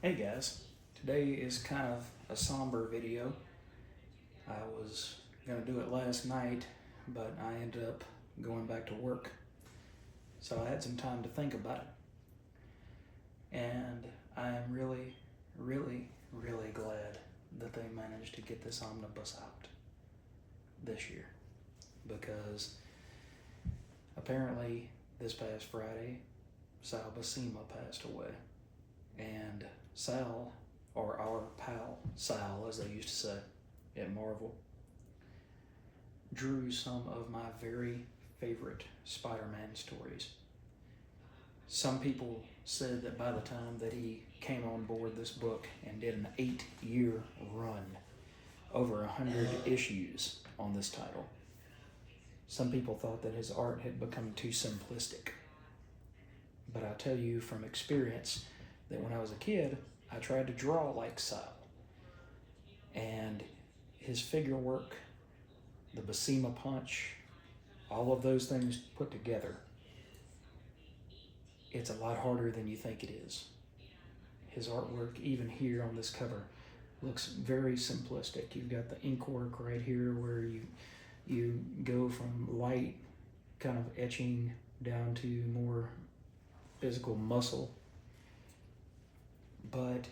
Hey guys, today is kind of a somber video. I was gonna do it last night, but I ended up going back to work. So I had some time to think about it. And I am really, really, really glad that they managed to get this omnibus out this year. Because apparently this past Friday, Sal passed away. And Sal, or our pal Sal, as they used to say at Marvel, drew some of my very favorite Spider-Man stories. Some people said that by the time that he came on board this book and did an 8-year run, over 100 issues on this title, some people thought that his art had become too simplistic. But I'll tell you from experience that when I was a kid, I tried to draw like Sal. And his figure work, the Basima punch, all of those things put together, it's a lot harder than you think it is. His artwork, even here on this cover, looks very simplistic. You've got the ink work right here where you go from light kind of etching down to more physical muscle. But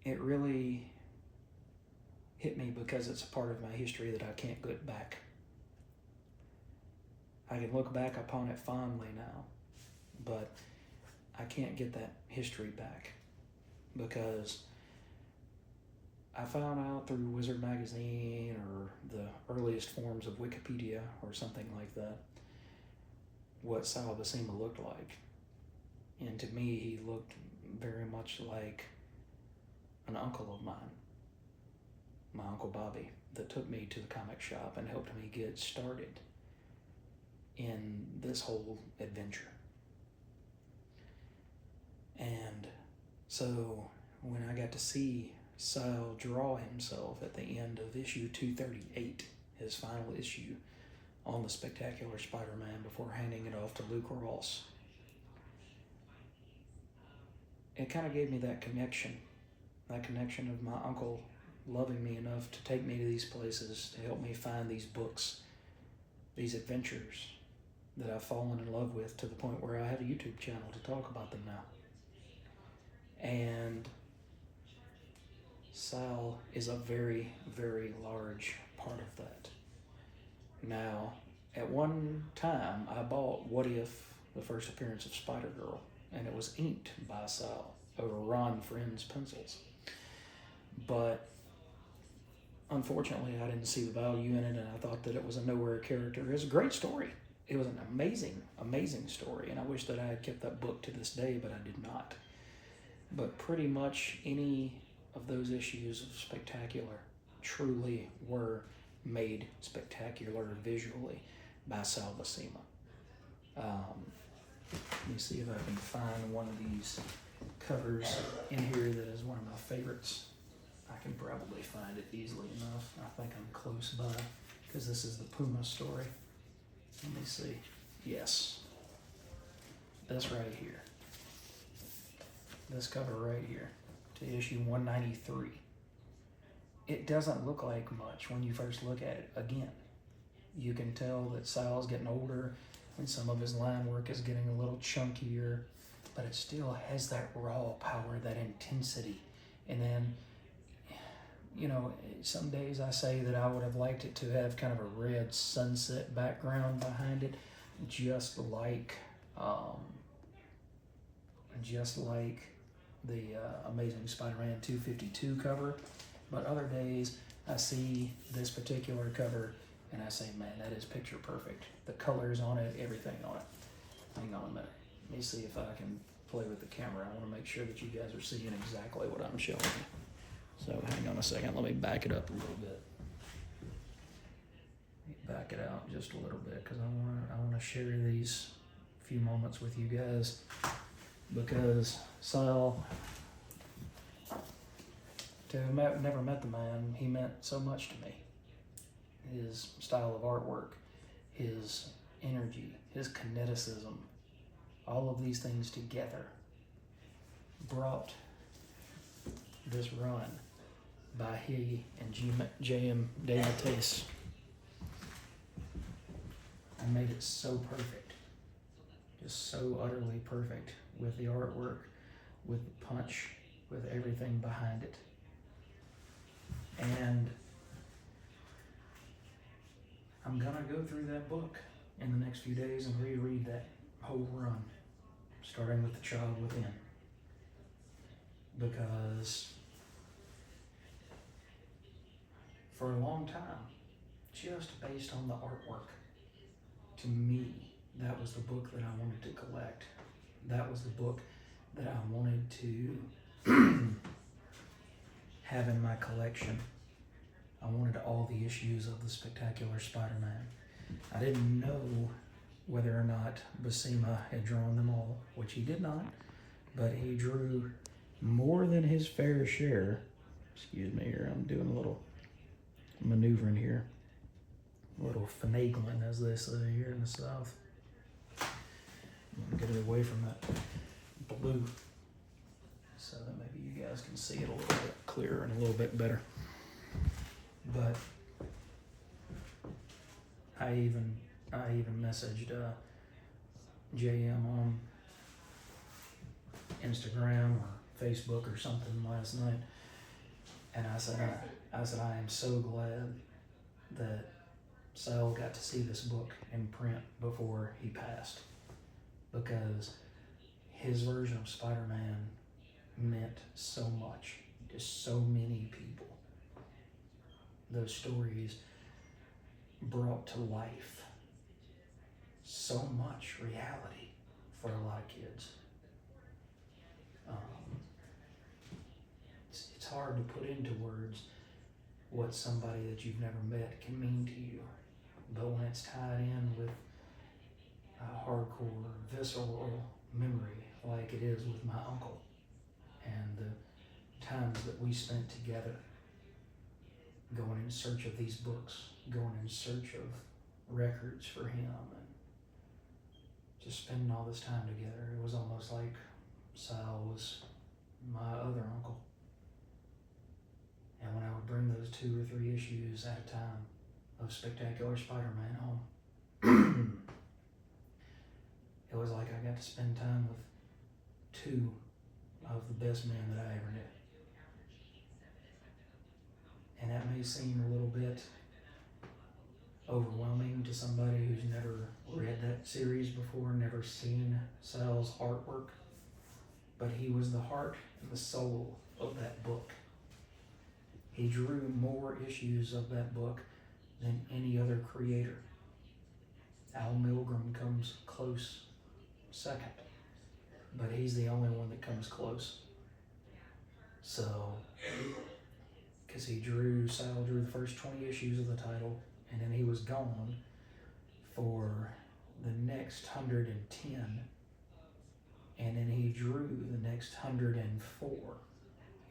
it really hit me because it's a part of my history that I can't get back. I can look back upon it fondly now, but I can't get that history back because I found out through Wizard Magazine or the earliest forms of Wikipedia or something like that what Sal Buscema looked like. And to me, he looked very much like an uncle of mine, my Uncle Bobby, that took me to the comic shop and helped me get started in this whole adventure. And so when I got to see Sal draw himself at the end of issue 238, his final issue, on the Spectacular Spider-Man before handing it off to Luke Ross, it kind of gave me that connection of my uncle loving me enough to take me to these places, to help me find these books, these adventures that I've fallen in love with to the point where I have a YouTube channel to talk about them now. And Sal is a very, very large part of that. Now, at one time, I bought What If, the first appearance of Spider-Girl, and it was inked by Sal over Ron Friend's pencils. But unfortunately, I didn't see the value in it, and I thought that it was a nowhere character. It was a great story. It was an amazing, amazing story, and I wish that I had kept that book to this day, but I did not. But pretty much any of those issues of Spectacular truly were made spectacular visually by Sal Buscema. Let me see if I can find one of these covers in here that is one of my favorites. I can probably find it easily enough. I think I'm close by because this is the Puma story. Let me see. Yes. This right here. This cover right here to issue 193. It doesn't look like much when you first look at it. Again, you can tell that Sal's getting older and some of his line work is getting a little chunkier, but it still has that raw power, that intensity. And then, you know, some days I say that I would have liked it to have kind of a red sunset background behind it, just like the Amazing Spider-Man 252 cover. But other days I see this particular cover and I say, man, that is picture perfect. The colors on it, everything on it. Hang on a minute. Let me see if I can play with the camera. I want to make sure that you guys are seeing exactly what I'm showing you. So hang on a second. Let me back it up a little bit. Back it out just a little bit because I want to share these few moments with you guys because Sal, to have never met the man, he meant so much to me. His style of artwork, his energy, his kineticism, all of these things together brought this run by he and J.M. DeMatteis and made it so perfect. Just so utterly perfect with the artwork, with the punch, with everything behind it. And I'm gonna go through that book in the next few days and reread that whole run, starting with The Child Within. Because for a long time, just based on the artwork, to me, that was the book that I wanted to collect. That was the book that I wanted to have in my collection. I wanted all the issues of the Spectacular Spider-Man. I didn't know whether or not Buscema had drawn them all, which he did not, but he drew more than his fair share. Excuse me here, I'm doing a little maneuvering here. A little finagling, as they say here in the South. I'm gonna get it away from that blue so that maybe you guys can see it a little bit clearer and a little bit better. But I even messaged JM on Instagram or Facebook or something last night, and I said I am so glad that Sal got to see this book in print before he passed, because his version of Spider-Man meant so much to so many people. Those stories brought to life so much reality for a lot of kids. It's hard to put into words what somebody that you've never met can mean to you, but when it's tied in with a hardcore, visceral memory like it is with my uncle, and the times that we spent together going in search of these books, going in search of records for him, and just spending all this time together. It was almost like Sal was my other uncle. And when I would bring those 2 or 3 issues at a time of Spectacular Spider-Man home, it was like I got to spend time with 2 of the best men that I ever knew. And that may seem a little bit overwhelming to somebody who's never read that series before, never seen Sal's artwork, but he was the heart and the soul of that book. He drew more issues of that book than any other creator. Al Milgrom comes close second, but he's the only one that comes close. So, because Sal drew the first 20 issues of the title, and then he was gone for the next 110, and then he drew the next 104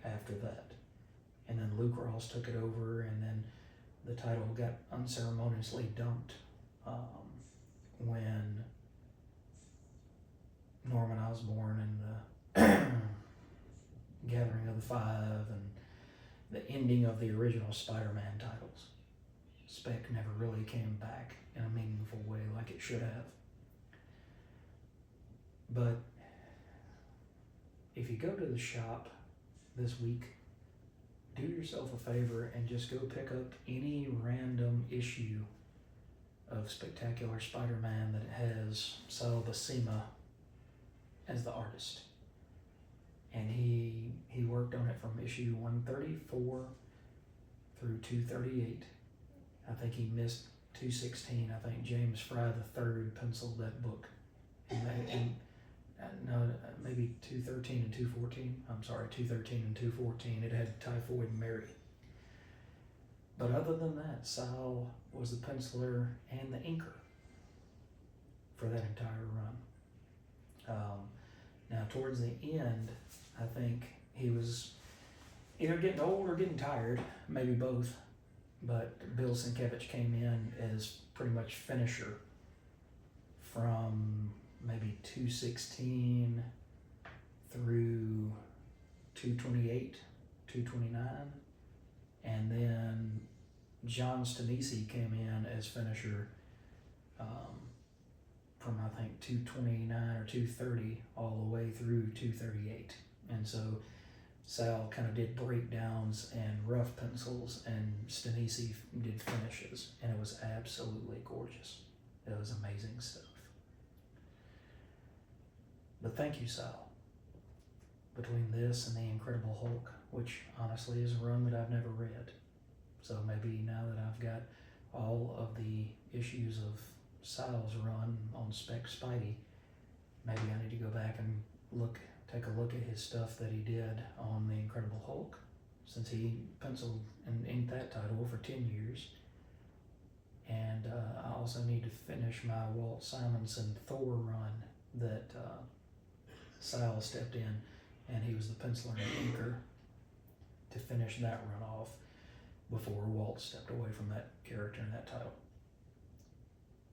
after that. And then Luke Ross took it over, and then the title got unceremoniously dumped when Norman Osborn and the Gathering of the Five and the ending of the original Spider-Man titles. Spec never really came back in a meaningful way like it should have. But if you go to the shop this week, do yourself a favor and just go pick up any random issue of Spectacular Spider-Man that has Sal Buscema as the artist. And he worked on it from issue 134 through 238. I think he missed 216. I think James Fry III penciled that book. No, maybe 213 and 214. I'm sorry, 213 and 214. It had Typhoid Mary. But other than that, Sal was the penciler and the inker for that entire run. Now, towards the end, I think he was either getting old or getting tired, maybe both. But Bill Sienkiewicz came in as pretty much finisher from maybe 216 through 228, 229, and then John Stanisi came in as finisher from I think 229 or 230 all the way through 238. And so Sal kind of did breakdowns and rough pencils, and Stanisi did finishes, and it was absolutely gorgeous. It was amazing stuff. But thank you, Sal. Between this and The Incredible Hulk, which honestly is a run that I've never read. So maybe now that I've got all of the issues of Sal's run on Spec Spidey, maybe I need to go back and take a look at his stuff that he did on The Incredible Hulk, since he penciled and inked that title for 10 years. And I also need to finish my Walt Simonson Thor run that Sal stepped in, and he was the penciler and inker to finish that run off before Walt stepped away from that character and that title.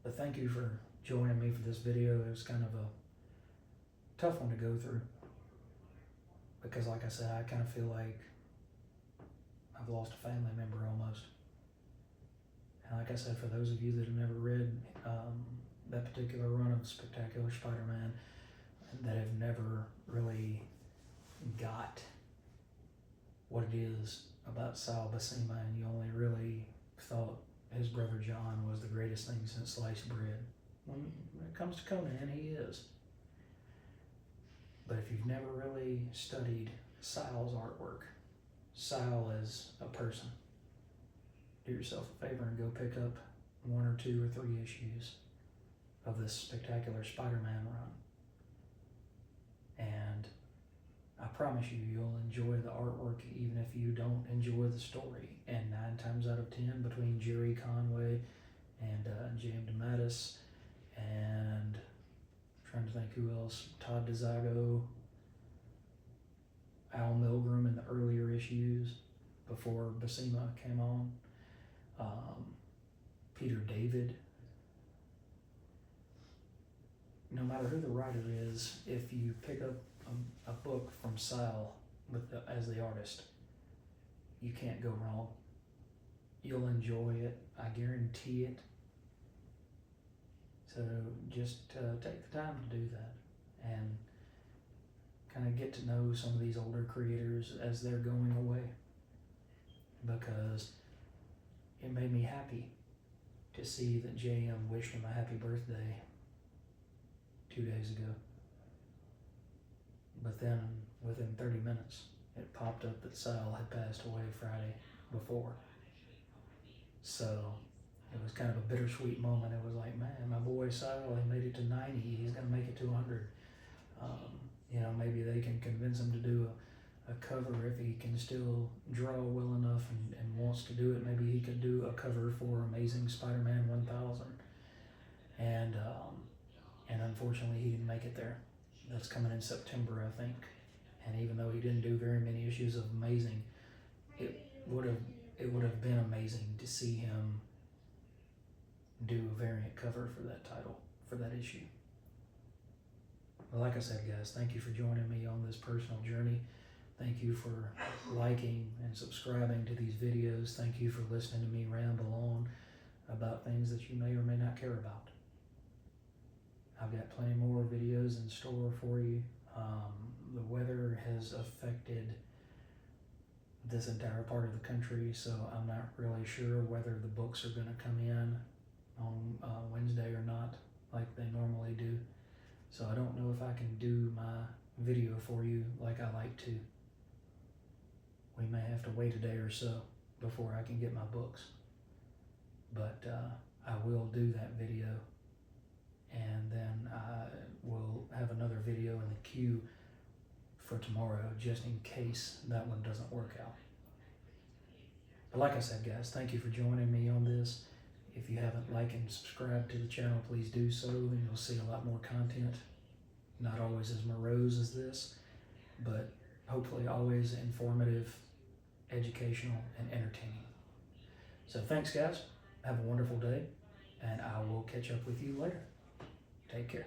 But thank you for joining me for this video. It was kind of a tough one to go through, because like I said, I kind of feel like I've lost a family member almost. And like I said, for those of you that have never read that particular run of Spectacular Spider-Man, that have never really got what it is about Sal Buscema, and you only really thought his brother John was the greatest thing since sliced bread. When it comes to Conan, he is. But if you've never really studied Sal's artwork, Sal as a person, do yourself a favor and go pick up 1 or 2 or 3 issues of this Spectacular Spider-Man run. And I promise you, you'll enjoy the artwork even if you don't enjoy the story. And 9 times out of 10, between Jerry Conway and J.M. DeMatteis and trying to think who else, Todd DeZago, Al Milgrom in the earlier issues before Buscema came on, Peter David. No matter who the writer is, if you pick up a book from Sal as the artist, you can't go wrong. You'll enjoy it, I guarantee it. So just take the time to do that and kind of get to know some of these older creators as they're going away, because it made me happy to see that JM wished him a happy birthday 2 days ago. But then within 30 minutes, it popped up that Sal had passed away Friday before. So it was kind of a bittersweet moment. It was like, man, my boy Sal, he made it to 90. He's going to make it to 100. Maybe they can convince him to do a cover if he can still draw well enough and wants to do it. Maybe he could do a cover for Amazing Spider-Man 1000. And unfortunately, he didn't make it there. That's coming in September, I think. And even though he didn't do very many issues of Amazing, it would have been amazing to see him do a variant cover for that title, for that issue. Well, like I said, guys, thank you for joining me on this personal journey. Thank you for liking and subscribing to these videos. Thank you for listening to me ramble on about things that you may or may not care about. I've got plenty more videos in store for you. The weather has affected this entire part of the country, so I'm not really sure whether the books are going to come in on Wednesday or not like they normally do. So I don't know if I can do my video for you like I like to. We may have to wait a day or so before I can get my books. But I will do that video, and then I will have another video in the queue for tomorrow, just in case that one doesn't work out. But like I said, guys, thank you for joining me on this. If you haven't liked and subscribed to the channel, please do so, and you'll see a lot more content. Not always as morose as this, but hopefully always informative, educational, and entertaining. So thanks, guys. Have a wonderful day, and I will catch up with you later. Take care.